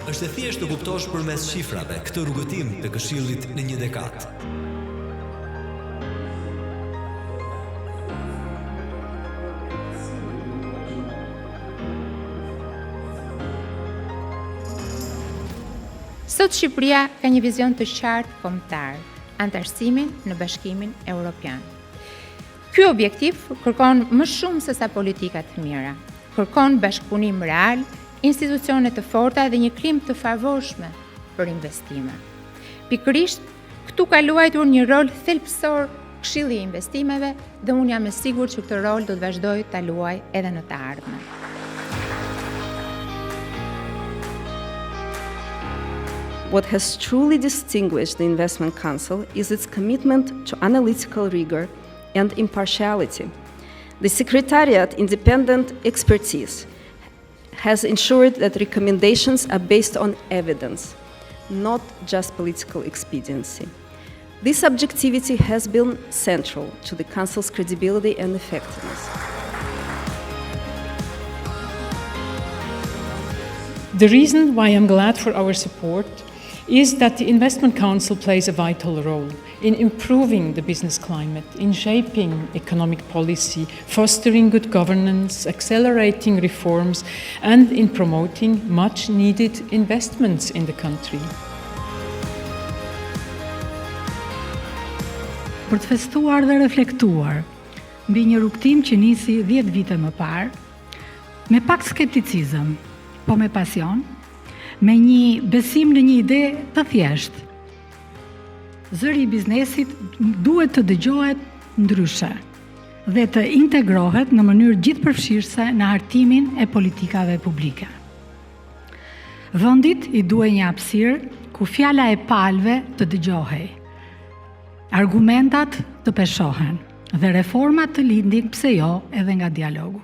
Është e thjeshtë të kuptosh përmes shifrave këtë rrugëtim të Këshillit në një dekadë. Sot Shqipëria ka një vizion të qartë kombëtar, antarësimin në Bashkimin Evropian. Ky objektiv kërkon më shumë se sa politika të mira. Kërkon bashkëpunim real, institucione të forta dhe një klim të favorshme për investime. Pikërisht, këtu ka luajtur një rol thelbësor Këshilli i Investimeve dhe unë jam e sigurt që këtë rol do të vazhdojë ta luajë edhe në të ardhmen. What has truly distinguished the Investment Council is its commitment to analytical rigor and impartiality. The Secretariat's independent expertise has ensured that recommendations are based on evidence, not just political expediency. This objectivity has been central to the Council's credibility and effectiveness. The reason why I'm glad for our support is that the Investment Council plays a vital role in improving the business climate, in shaping economic policy, fostering good governance, accelerating reforms, and in promoting much-needed investments in the country. Për të festuar dhe reflektuar mbi një rrugtim që nisi 10 vite më parë, me pak skepticizëm, po me pasion, me një besim në një ide të thjeshtë. Zëri i biznesit duhet të dëgjohet ndryshe dhe të integrohet në mënyrë gjithëpërfshirëse në hartimin e politikave publike. Vendit i duhet një hapësirë ku fjala e palëve të dëgjohej, argumentat të peshohen dhe reformat të lindin pse jo edhe nga dialogu.